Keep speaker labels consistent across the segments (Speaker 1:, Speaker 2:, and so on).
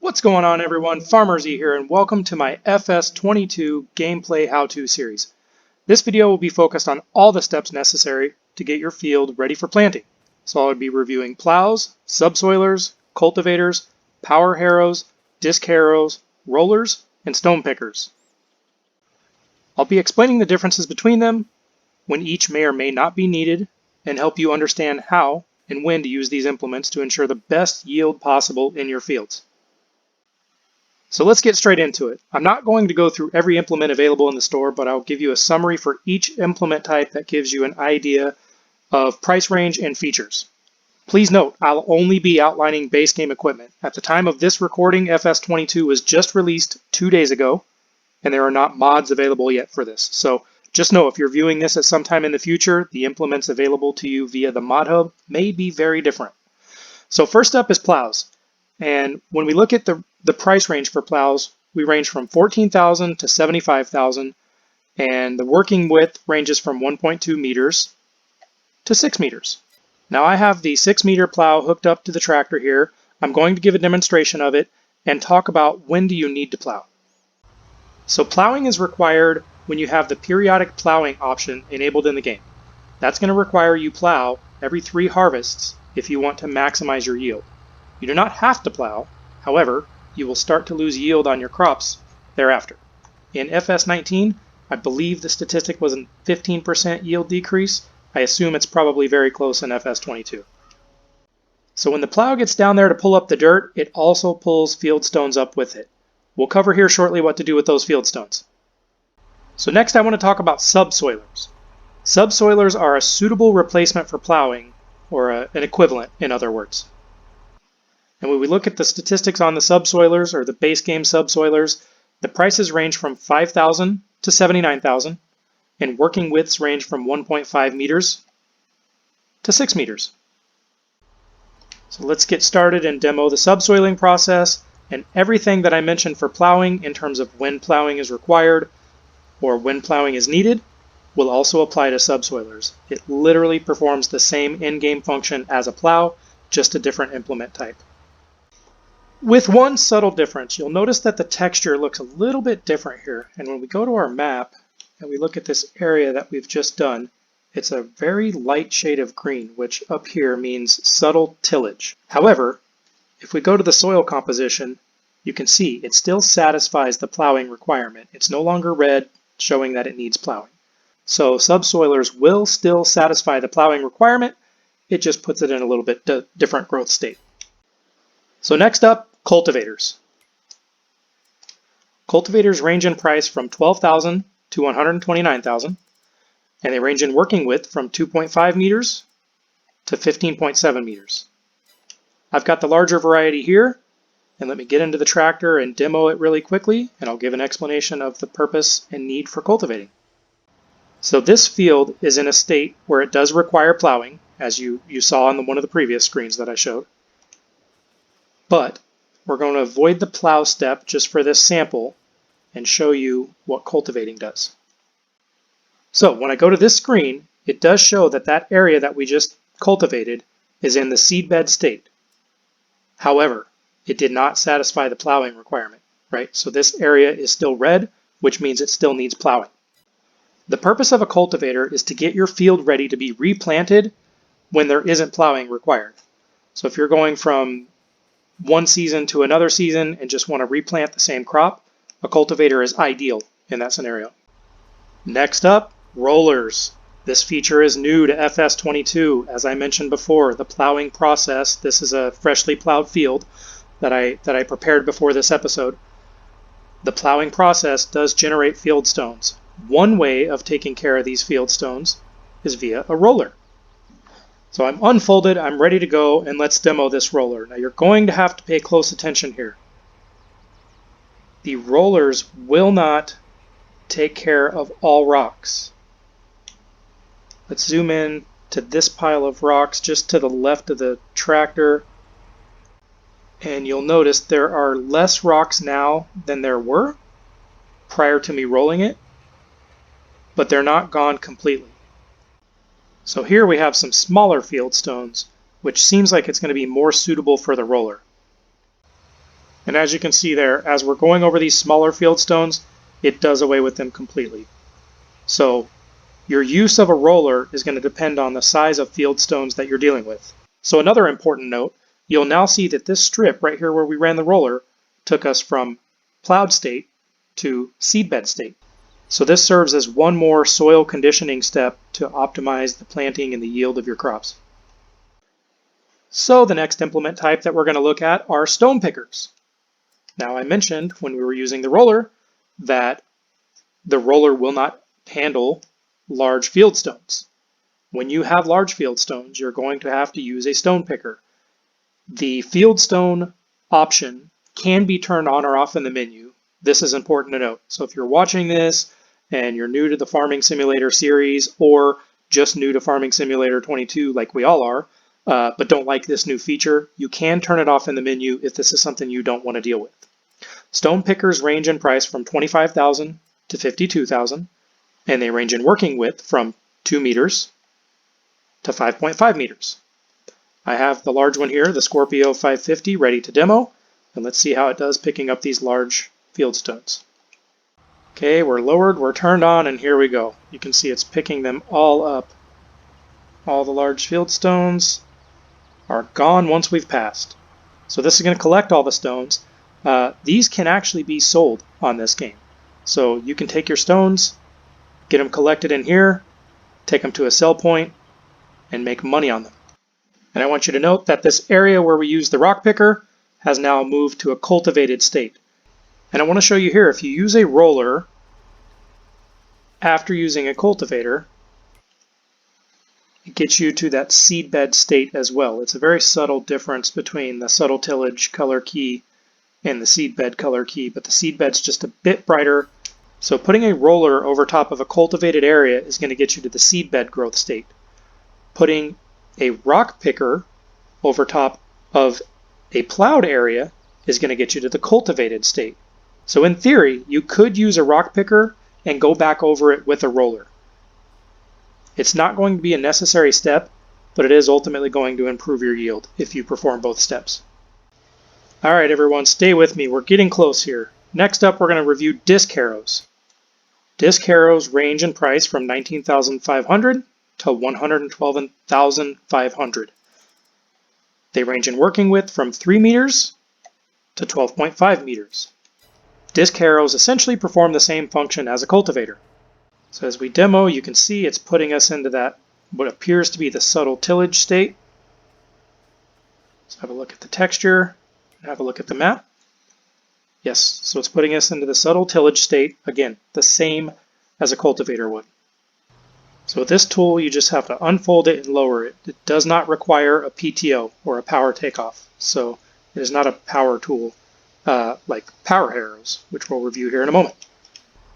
Speaker 1: What's going on, everyone? Farmer Z here, and welcome to my FS22 gameplay how-to series. This video will be focused on all the steps necessary to get your field ready for planting. So I'll be reviewing plows, subsoilers, cultivators, power harrows, disc harrows, rollers, and stone pickers. I'll be explaining the differences between them, when each may or may not be needed, and help you understand how and when to use these implements to ensure the best yield possible in your fields. So let's get straight into it. I'm not going to go through every implement available in the store, but I'll give you a summary for each implement type that gives you an idea of price range and features. Please note, I'll only be outlining base game equipment. At the time of this recording, FS22 was just released 2 days ago, and there are not mods available yet for this. So just know if you're viewing this at some time in the future, the implements available to you via the mod hub may be very different. So first up is plows. And when we look at the price range for plows, we range from $14,000 to $75,000, and the working width ranges from 1.2 meters to 6 meters. Now I have the 6-meter plow hooked up to the tractor here. I'm going to give a demonstration of it and talk about when do you need to plow. So plowing is required when you have the periodic plowing option enabled in the game. That's going to require you plow every 3 harvests if you want to maximize your yield. You do not have to plow, however, you will start to lose yield on your crops thereafter. In FS19, I believe the statistic was a 15% yield decrease. I assume it's probably very close in FS22. So when the plow gets down there to pull up the dirt, it also pulls field stones up with it. We'll cover here shortly what to do with those field stones. So next I want to talk about subsoilers. Subsoilers are a suitable replacement for plowing, or an equivalent in other words. And when we look at the statistics on the subsoilers, or the base game subsoilers, the prices range from $5,000 to $79,000, and working widths range from 1.5 meters to 6 meters. So let's get started and demo the subsoiling process, and everything that I mentioned for plowing in terms of when plowing is required or when plowing is needed will also apply to subsoilers. It literally performs the same in-game function as a plow, just a different implement type. With one subtle difference, you'll notice that the texture looks a little bit different here. And when we go to our map and we look at this area that we've just done, it's a very light shade of green, which up here means subtle tillage. However, if we go to the soil composition, you can see it still satisfies the plowing requirement. It's no longer red, showing that it needs plowing. So subsoilers will still satisfy the plowing requirement. It just puts it in a little bit different growth state. So next up, cultivators. Cultivators range in price from $12,000 to $129,000, and they range in working width from 2.5 meters to 15.7 meters. I've got the larger variety here, and let me get into the tractor and demo it really quickly, and I'll give an explanation of the purpose and need for cultivating. So this field is in a state where it does require plowing, as you saw on one of the previous screens that I showed. But we're going to avoid the plow step just for this sample and show you what cultivating does. So when I go to this screen, it does show that that area that we just cultivated is in the seedbed state. However, it did not satisfy the plowing requirement, right? So this area is still red, which means it still needs plowing. The purpose of a cultivator is to get your field ready to be replanted when there isn't plowing required. So if you're going from one season to another season and just want to replant the same crop, a cultivator is ideal in that scenario. Next up, rollers. This feature is new to FS22. As I mentioned before, the plowing process, this is a freshly plowed field that I prepared before this episode. The plowing process does generate field stones. One way of taking care of these field stones is via a roller. So I'm unfolded, I'm ready to go, and let's demo this roller. Now you're going to have to pay close attention here. The rollers will not take care of all rocks. Let's zoom in to this pile of rocks just to the left of the tractor. And you'll notice there are less rocks now than there were prior to me rolling it, but they're not gone completely. So here we have some smaller field stones, which seems like it's going to be more suitable for the roller. And as you can see there, as we're going over these smaller field stones, it does away with them completely. So your use of a roller is going to depend on the size of field stones that you're dealing with. So another important note, you'll now see that this strip right here where we ran the roller took us from plowed state to seedbed state. So this serves as one more soil conditioning step to optimize the planting and the yield of your crops. So the next implement type that we're going to look at are stone pickers. Now I mentioned when we were using the roller that the roller will not handle large field stones. When you have large field stones, you're going to have to use a stone picker. The field stone option can be turned on or off in the menu. This is important to note. So if you're watching this and you're new to the Farming Simulator series or just new to Farming Simulator 22 like we all are, but don't like this new feature, you can turn it off in the menu if this is something you don't want to deal with. Stone pickers range in price from $25,000 to $52,000, and they range in working width from 2 meters to 5.5 meters. I have the large one here, the Scorpio 550, ready to demo, and let's see how it does picking up these large field stones. Okay, we're lowered, we're turned on, and here we go. You can see it's picking them all up. All the large field stones are gone once we've passed. So this is going to collect all the stones. These can actually be sold on this game. So you can take your stones, get them collected in here, take them to a sell point, and make money on them. And I want you to note that this area where we use the rock picker has now moved to a cultivated state. And I want to show you here, if you use a roller after using a cultivator, it gets you to that seedbed state as well. It's a very subtle difference between the subtle tillage color key and the seedbed color key, but the seedbed's just a bit brighter. So putting a roller over top of a cultivated area is going to get you to the seedbed growth state. Putting a rock picker over top of a plowed area is going to get you to the cultivated state. So in theory, you could use a rock picker and go back over it with a roller. It's not going to be a necessary step, but it is ultimately going to improve your yield if you perform both steps. All right, everyone, stay with me. We're getting close here. Next up, we're going to review disc harrows. Disc harrows range in price from $19,500 to $112,500. They range in working width from 3 meters to 12.5 meters. Disc harrows essentially perform the same function as a cultivator. So as we demo, you can see it's putting us into that what appears to be the subtle tillage state. Let's have a look at the texture and have a look at the map. Yes, so it's putting us into the subtle tillage state, again, the same as a cultivator would. So with this tool, you just have to unfold it and lower it. It does not require a PTO or a power takeoff, so it is not a power tool like power harrows, which we'll review here in a moment.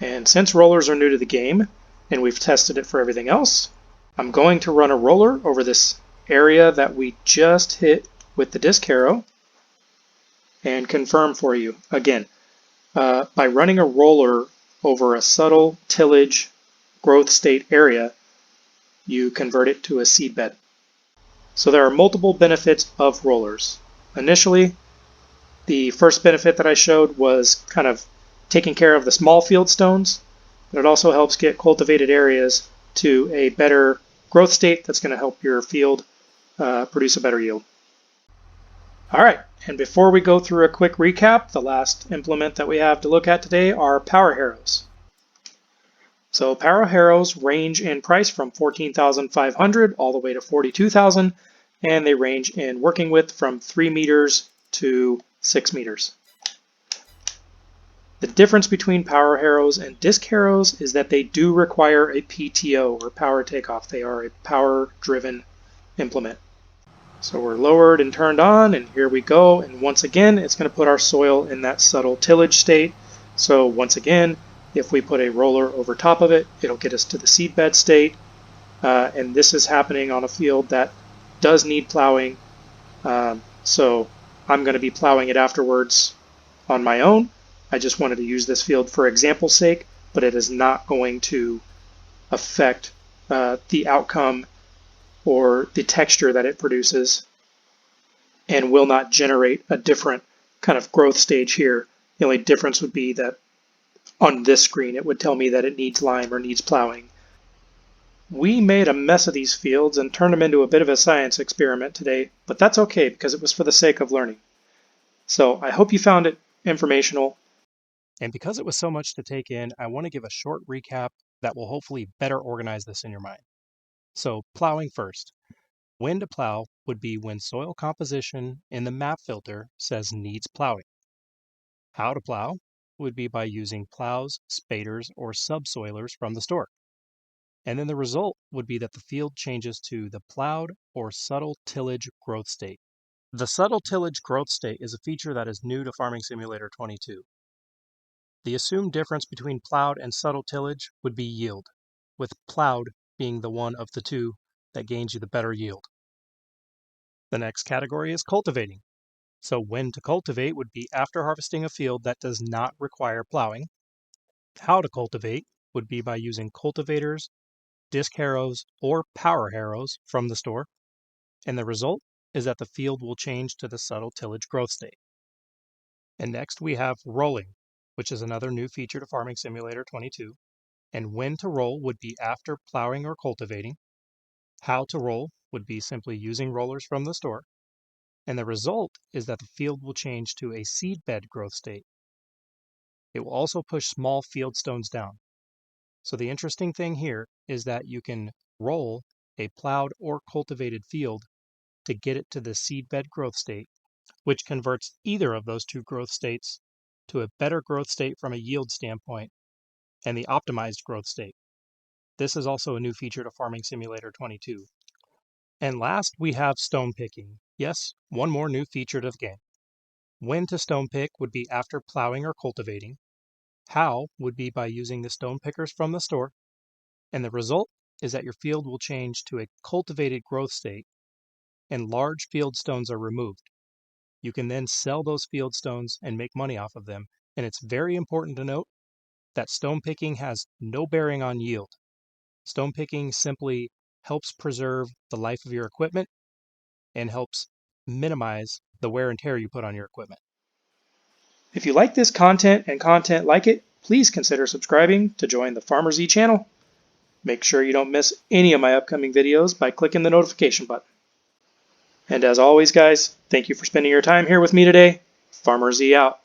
Speaker 1: And since rollers are new to the game, and we've tested it for everything else, I'm going to run a roller over this area that we just hit with the disc harrow and confirm for you. Again, by running a roller over a subtle tillage growth state area, you convert it to a seedbed. So there are multiple benefits of rollers. Initially, the first benefit that I showed was kind of taking care of the small field stones, but it also helps get cultivated areas to a better growth state that's going to help your field produce a better yield. All right, and before we go through a quick recap, the last implement that we have to look at today are power harrows. So power harrows range in price from $14,500 all the way to $42,000, and they range in working width from 3 meters to 6 meters. The difference between power harrows and disc harrows is that they do require a PTO or power takeoff. They are a power-driven implement. So we're lowered and turned on, and here we go. And once again, it's going to put our soil in that subtle tillage state. So once again, if we put a roller over top of it, it'll get us to the seedbed state. And this is happening on a field that does need plowing. So I'm going to be plowing it afterwards on my own. I just wanted to use this field for example's sake, but it is not going to affect the outcome or the texture that it produces, and will not generate a different kind of growth stage here. The only difference would be that on this screen it would tell me that it needs lime or needs plowing. We made a mess of these fields and turned them into a bit of a science experiment today, but that's okay because it was for the sake of learning. So I hope you found it informational.
Speaker 2: And because it was so much to take in, I want to give a short recap that will hopefully better organize this in your mind. So plowing first. When to plow would be when soil composition in the map filter says needs plowing. How to plow would be by using plows, spaders, or subsoilers from the store. And then the result would be that the field changes to the plowed or subtle tillage growth state. The subtle tillage growth state is a feature that is new to Farming Simulator 22. The assumed difference between plowed and subtle tillage would be yield, with plowed being the one of the two that gains you the better yield. The next category is cultivating. So when to cultivate would be after harvesting a field that does not require plowing. How to cultivate would be by using cultivators, disc harrows, or power harrows from the store. And the result is that the field will change to the subtle tillage growth state. And next we have rolling, which is another new feature to Farming Simulator 22. And when to roll would be after plowing or cultivating. How to roll would be simply using rollers from the store. And the result is that the field will change to a seed bed growth state. It will also push small field stones down. So the interesting thing here is that you can roll a plowed or cultivated field to get it to the seed bed growth state, which converts either of those two growth states to a better growth state from a yield standpoint and the optimized growth state. This is also a new feature to Farming Simulator 22. And last, we have stone picking. Yes, one more new feature to the game. When to stone pick would be after plowing or cultivating. How would be by using the stone pickers from the store. And the result is that your field will change to a cultivated growth state and large field stones are removed. You can then sell those field stones and make money off of them. And it's very important to note that stone picking has no bearing on yield. Stone picking simply helps preserve the life of your equipment and helps minimize the wear and tear you put on your equipment.
Speaker 1: If you like this content and content like it, please consider subscribing to join the FarmerZ channel. Make sure you don't miss any of my upcoming videos by clicking the notification button. And as always, guys, thank you for spending your time here with me today. FarmerZ out.